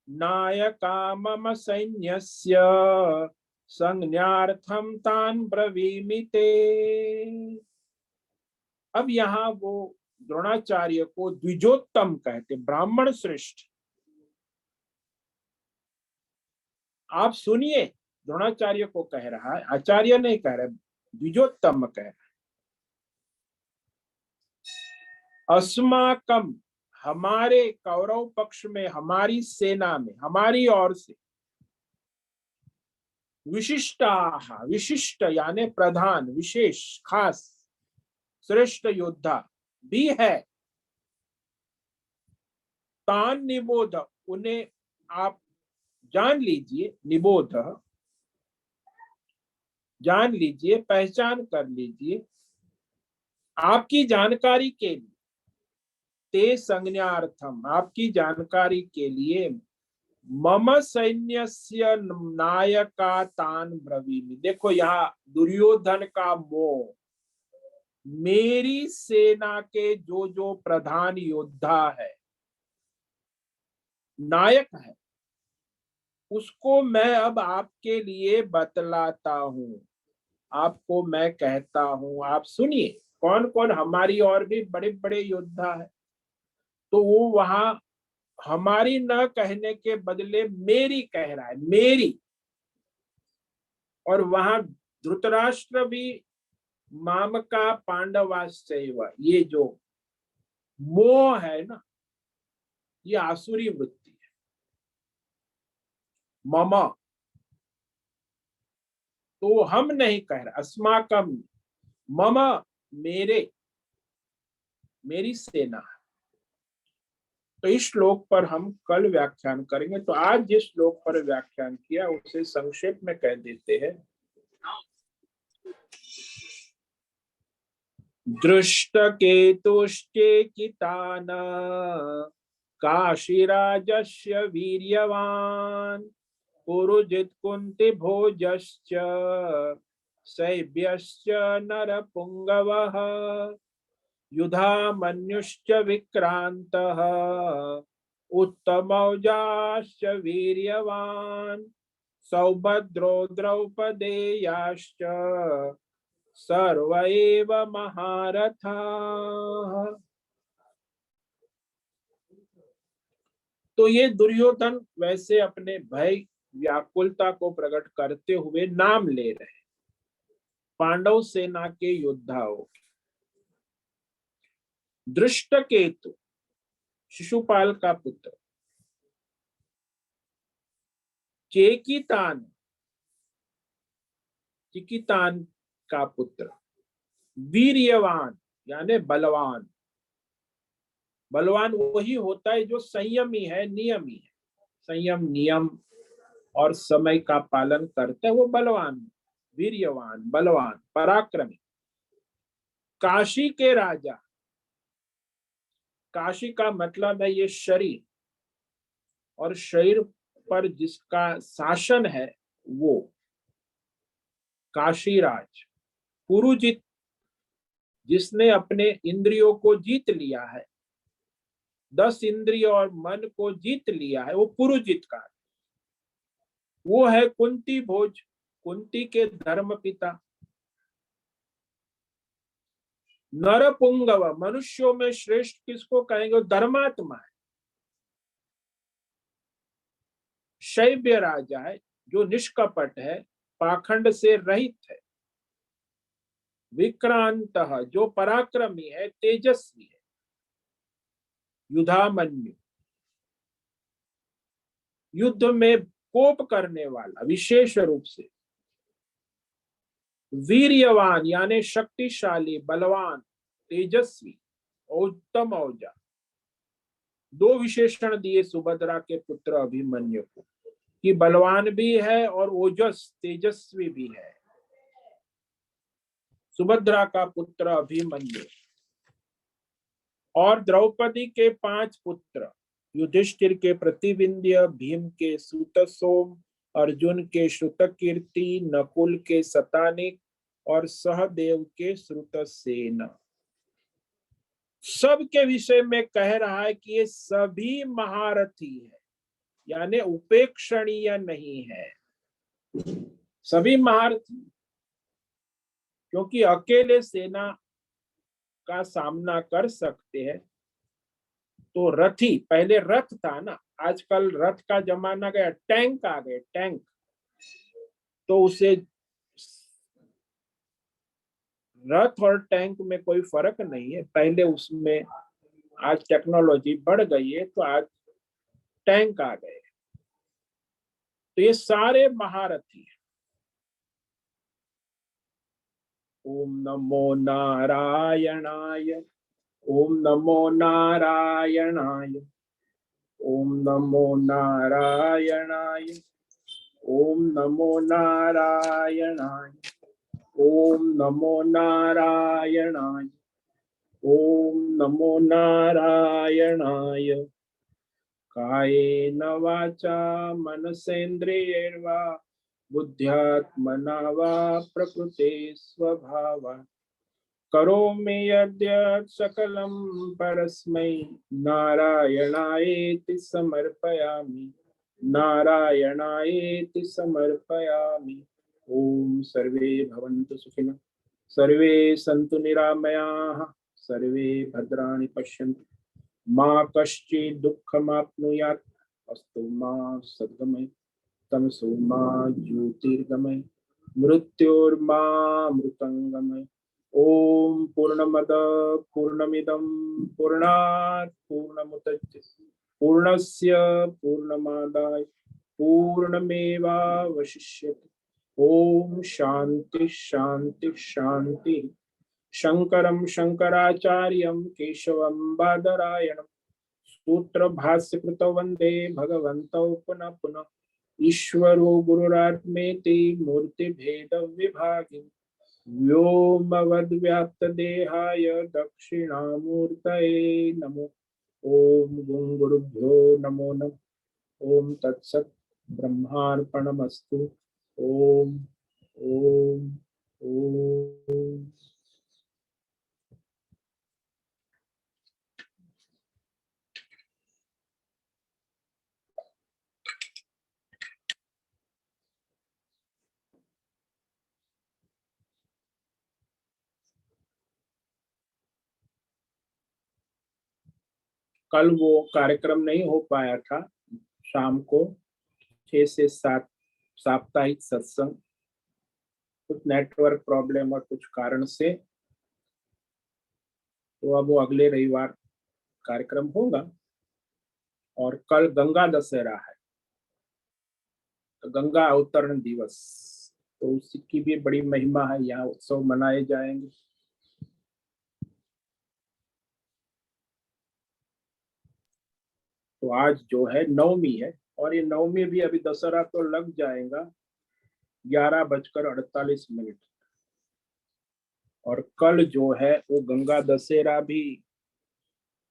नायका मम सैन्यस्य संज्ञार्थम तान् ब्रवीमि ते। अब यहाँ वो द्रोणाचार्य को द्विजोत्तम कहते, ब्राह्मण श्रेष्ठ। आप सुनिए, द्रोणाचार्य को कह रहा है, आचार्य नहीं कह रहे, द्विजोत्तम कह रहा है। अस्माकम, हमारे कौरव पक्ष में, हमारी सेना में, हमारी ओर से, विशिष्टाः, विशिष्ट यानी प्रधान, विशेष, खास, श्रेष्ठ योद्धा भी है। तान निबोध, उन्हें आप जान लीजिए, निबोध जान लीजिए, पहचान कर लीजिए, आपकी जानकारी के लिए। ते संज्ञार्थम, आपकी जानकारी के लिए। मम सैन्यस्य नायका तान ब्रवीमि। देखो यहाँ दुर्योधन का मोह, मेरी सेना के जो जो प्रधान योद्धा है, नायक है, उसको मैं अब आपके लिए बतलाता हूं, आपको मैं कहता हूं, आप सुनिए। कौन कौन हमारी और भी बड़े बड़े योद्धा है, तो वो वहां हमारी न कहने के बदले मेरी कह रहा है, मेरी। और वहां धृतराष्ट्र भी माम का पांडवाश्चैव, ये जो मोह है ना, ये आसुरी वृत्ति है। मम, तो हम नहीं कह रहे, अस्माकम, मम, मेरे, मेरी सेना है। तो इस श्लोक पर हम कल व्याख्यान करेंगे। तो आज जिस श्लोक पर व्याख्यान किया उसे संक्षेप में कह देते हैं। दृष्टकेतुश्चेकितान काशीराजस्य वीर्यवान्, पुरुजित कुंती भोजश्च शैब्यश्च नरपुंगवः, युधामन्युश्च विक्रान्तः, उत्तमौजाश्च वीर्यवान्, सौभद्रो द्रौपदेयाश्च सर्व एव महारथाः। तो ये दुर्योधन वैसे अपने भय, व्याकुलता को प्रकट करते हुए नाम ले रहे पांडव सेना के योद्धाओं। दृष्टकेतु, शिशुपाल का पुत्र। चेकितान, चिकितान का पुत्र। वीर्यवान यानी बलवान। बलवान वही होता है जो संयमी है, नियमी है। संयम, नियम और समय का पालन करते हैं वो बलवान, वीर्यवान, बलवान, पराक्रमी। काशी के राजा, काशी का मतलब है ये शरीर, और शरीर पर जिसका शासन है वो काशीराज। पुरुजित, जिसने अपने इंद्रियों को जीत लिया है, 10 इंद्रिय और मन को जीत लिया है, वो पुरुजित का, वो है कुंती भोज, कुंती के धर्म पिता। नरपुंगव, मनुष्यों में श्रेष्ठ किसको कहेंगे, वो धर्मात्मा है। शैव्य राजा है, जो निष्कपट है, पाखंड से रहित है। विक्रांत, जो पराक्रमी है, तेजस्वी है। युधामन्यु, युद्ध में कोप करने वाला विशेष रूप से। वीर्यवान यानी शक्तिशाली, बलवान, तेजस्वी, उत्तम औजा। 2 विशेषण दिए सुभद्रा के पुत्र अभिमन्यु को, कि बलवान भी है और ओजस, तेजस्वी भी है। सुभद्रा का पुत्र अभिमन्यु। और द्रौपदी के 5 पुत्र, युधिष्ठिर के प्रतिविंध्य, भीम के सूतसोम, अर्जुन के श्रुतकीर्ति, नकुल के शतानिक और सहदेव के श्रुतसेन। सबके विषय में कह रहा है कि ये सभी महारथी है, यानी उपेक्षणीय नहीं है, सभी महारथी। क्योंकि अकेले सेना का सामना कर सकते हैं तो रथी, पहले रथ था ना, आजकल रथ का जमाना गया, टैंक आ गए, टैंक। तो उसे, रथ और टैंक में कोई फर्क नहीं है, पहले उसमें, आज टेक्नोलॉजी बढ़ गई है तो आज टैंक आ गए। तो ये सारे महारथी हैं। ओम नमो नारायणाय, ओम नमो नारायणाय, ओम नमो नारायणाय, ओम नमो नारायणाय, ओम नमो नारायणाय, ओम नमो नारायणाय। कायेन वाचा मनसेन्द्रियैर्वा बुद्ध्यात्मना वा प्रकृते स्वभावात् करोमि यद्यत् सकलं परस्मै नारायणायेति समर्पयामि, नारायणायेति समर्पयामि। ओम सर्वे भवन्तु सुखिनः, सर्वे सन्तु निरामयाः, सर्वे भद्राणि पश्यन्तु, माँ कश्चित् दुःखमाप्नुयात्, अस्तु माँ सद्गमय, तमसो माँ ज्योतिर्गमय, मृत्योर्मामृतंगमय। ओम पूर्णमद पूर्णमिदं पूर्णात् पूर्णमुदच्यते पूर्णस्य पूर्णमादाय पूर्णमेवावशिष्यते। ओम शांति शांति शांति। शंकरं शंकराचार्यं केशवं बादरायणं सूत्र भाष्य कृतौ वंदे भगवन्तौ पुनः पुनः। ईश्वरो गुरुरात्मेति मूर्ति भेद विभागिनि व्योमवद्व्याप्त देहाय दक्षिणामूर्तये नमो। ओम गुं गुरुभ्यो नमो नमः। ओम तत्सत् ब्रह्मार्पणमस्तु। ओम ओम ओम। कल वो कार्यक्रम नहीं हो पाया था, शाम को 6 से 7 साप्ताहिक सत्संग, कुछ नेटवर्क प्रॉब्लम और कुछ कारण से। तो अब वो अगले रविवार कार्यक्रम होगा। और कल गंगा दशहरा है, तो गंगा अवतरण दिवस, तो उसकी भी बड़ी महिमा है, यहाँ उत्सव मनाए जाएंगे। तो आज जो है नवमी है और ये नवमी भी अभी दशहरा तो लग जाएगा 11:48। और कल जो है वो गंगा दशहरा भी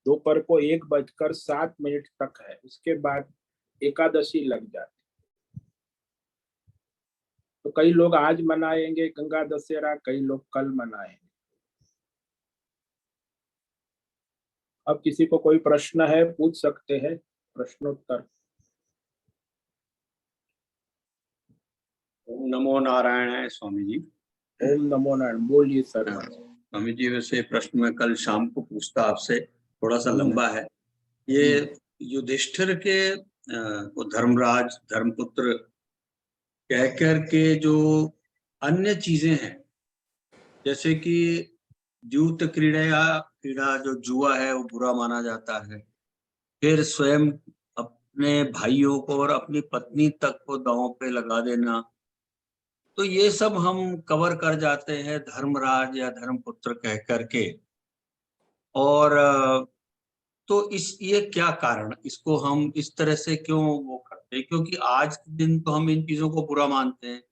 दोपहर को 1:07 तक है, उसके बाद एकादशी लग जाती। तो कई लोग आज मनाएंगे गंगा दशहरा, कई लोग कल मनाएंगे। अब किसी को कोई प्रश्न है पूछ सकते हैं, प्रश्नोत्तर। ओम नमो नारायण है स्वामी जी। ओम नमो नारायण, बोलिए सर। स्वामी जी, वैसे प्रश्न मैं कल शाम को पूछता आपसे, थोड़ा सा लंबा है। ये युधिष्ठिर के वो धर्मराज धर्मपुत्र कह कर के जो अन्य चीजें हैं, जैसे कि द्यूत क्रीड़ा जो जुआ है वो बुरा माना जाता है, फिर स्वयं अपने भाइयों को और अपनी पत्नी तक को दांव पे लगा देना, तो ये सब हम कवर कर जाते हैं धर्मराज या धर्मपुत्र कह करके। और तो ये क्या कारण, इसको हम इस तरह से क्यों वो करते हैं? क्योंकि आज के दिन तो हम इन चीजों को बुरा मानते हैं,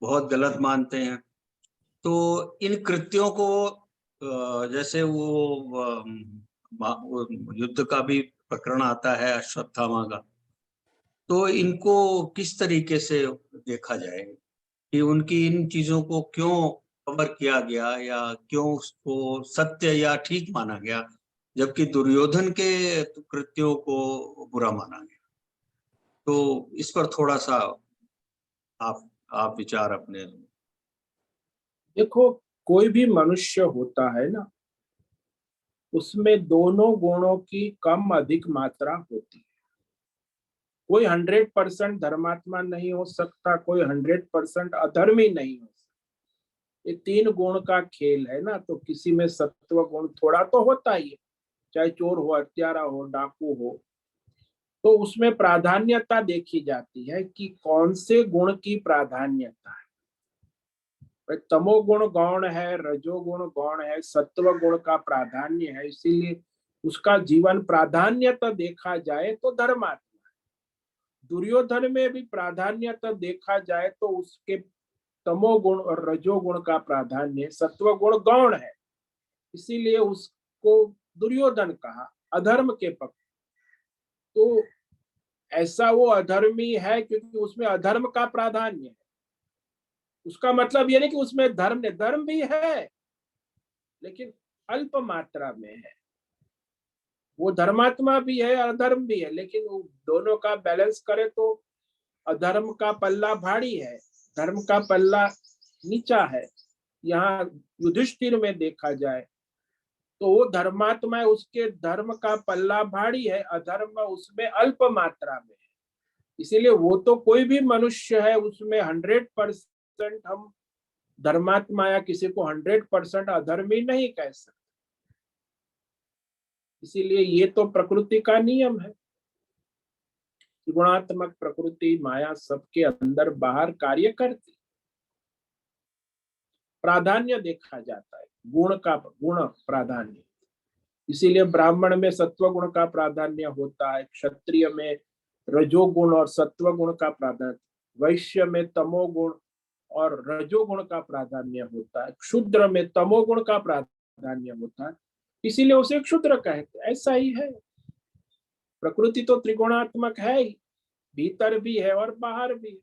बहुत गलत मानते हैं। तो इन कृत्यों को जैसे वो युद्ध का भी प्रकरण आता है अश्वत्थामा का, तो इनको किस तरीके से देखा जाए कि उनकी इन चीजों को क्यों कवर किया गया या क्यों उसको सत्य या ठीक माना गया, जबकि दुर्योधन के कृत्यों को बुरा माना गया? तो इस पर थोड़ा सा आप विचार अपने। देखो, कोई भी मनुष्य होता है ना, उसमें दोनों गुणों की कम अधिक मात्रा होती है। कोई 100% धर्मात्मा नहीं हो सकता, कोई 100% अधर्मी नहीं हो सकता। ये 3 गुण का खेल है ना, तो किसी में सत्व गुण थोड़ा तो होता ही है, चाहे चोर हो, हत्यारा हो, डाकू हो। तो उसमें प्राधान्यता देखी जाती है कि कौन से गुण की प्राधान्यता है। तमोगुण गौण है, रजोगुण गौण है, सत्व गुण का प्राधान्य है, इसीलिए उसका जीवन प्राधान्यता देखा जाए तो धर्मात्मा। दुर्योधन में भी प्राधान्यता देखा जाए तो उसके तमोगुण और रजोगुण का प्राधान्य, सत्व गुण गौण है, इसीलिए उसको दुर्योधन कहा अधर्म के पक्ष। तो ऐसा वो अधर्मी है क्योंकि उसमें अधर्म का प्राधान्य है। उसका मतलब ये नहीं कि उसमें धर्म भी है, लेकिन अल्प मात्रा में है। वो धर्मात्मा भी है, अधर्म भी है, लेकिन वो दोनों का बैलेंस करे तो अधर्म का पल्ला भारी है, धर्म का पल्ला नीचा है। यहाँ युधिष्ठिर में देखा जाए तो वो धर्मात्मा है, उसके धर्म का पल्ला भारी है, अधर्म उसमें अल्प मात्रा में है। इसीलिए वो तो कोई भी मनुष्य है, उसमें 100% हम धर्मात्मा या किसी को 100% अधर्मी नहीं कह सकते। इसीलिए ये तो प्रकृति का नियम है। गुणात्मक प्रकृति माया सबके अंदर बाहर कार्य करती, प्राधान्य देखा जाता है, गुण प्राधान्य। इसीलिए ब्राह्मण में सत्व गुण का प्राधान्य होता है, क्षत्रिय में रजोगुण और सत्व गुण का प्राधान्य, वैश्य में तमोगुण और रजोगुण का प्राधान्य होता है, क्षुद्र में तमोगुण का प्राधान्य होता है, इसीलिए उसे क्षुद्र कहते हैं। ऐसा ही है, प्रकृति तो त्रिगुणात्मक है ही, भीतर भी है और बाहर भी है।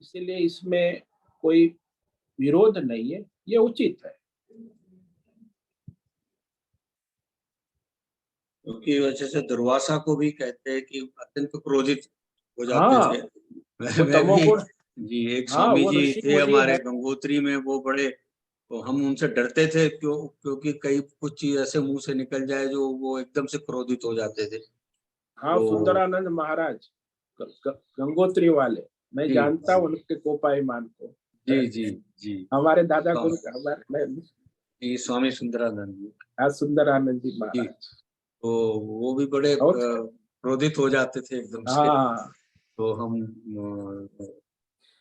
इसीलिए इसमें कोई विरोध नहीं है, ये उचित है। क्योंकि वजह से दुर्वासा को भी कहते हैं कि अत्यंत क्रोधित हो जाते हाँ, थे। वो मैं भी तमोगुण। जी, एक हाँ, स्वामी वो जी ऋषि थे मुनि हमारे है। गंगोत्री में, वो बड़े, तो हम उनसे डरते थे क्योंकि कई कुछ चीज ऐसे मुंह से निकल जाए जो वो एकदम से क्रोधित हो जाते थे। हाँ, तो सुंदरानंद महाराज गंगोत्री वाले, मैं जी जानता हूँ उनके कोपाईमान को। जी जी जी हमारे दादा स्वा- गुरु हमारे जी स्वामी सुंदरानंद जी। हाँ, सुंदरानंद जी जी, महाराज। तो वो भी बड़े और क्रोधित हो जाते थे एकदम से। हाँ, तो हम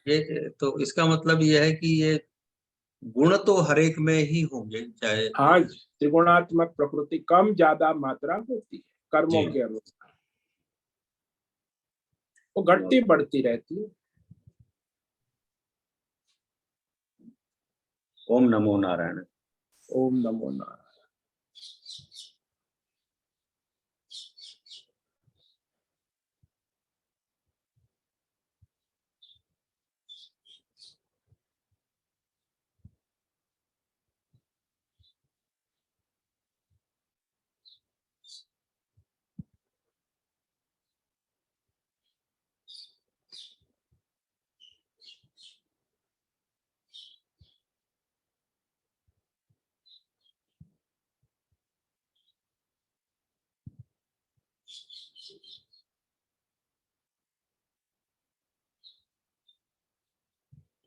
ये तो इसका मतलब ये है कि ये गुण तो हर एक में ही होंगे, चाहे। हाँ, त्रिगुणात्मक प्रकृति कम ज्यादा मात्रा होती है कर्मों जी के अनुसार। वो घटती बढ़ती रहती है। ओम नमो नारायण। ओम नमो नारायण।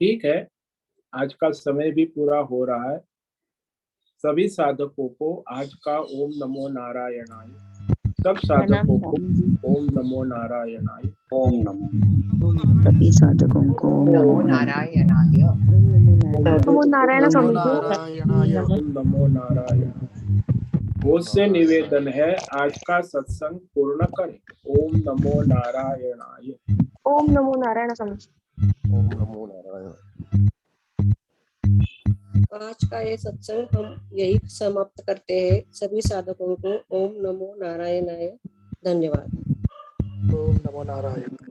ठीक है, आज का समय भी पूरा हो रहा है। सभी साधकों को आज का ओम नमो नारायणाय, सब साधकों को ओम नमो नारायणाय। ओम नमो। सभी साधकों को नमो नारायणाय। नमो नारायण स्वामी जी। ओम नमो नारायण। मुझसे निवेदन है, आज का सत्संग पूर्ण करें। ओम नमो नारायणाय। ओम नमो नारायण स्वामी जी। ओम नमो नारायण। आज का ये सत्संग हम यही समाप्त करते हैं। सभी साधकों को ओम नमो नारायणाय। धन्यवाद। ओम नमो नारायण।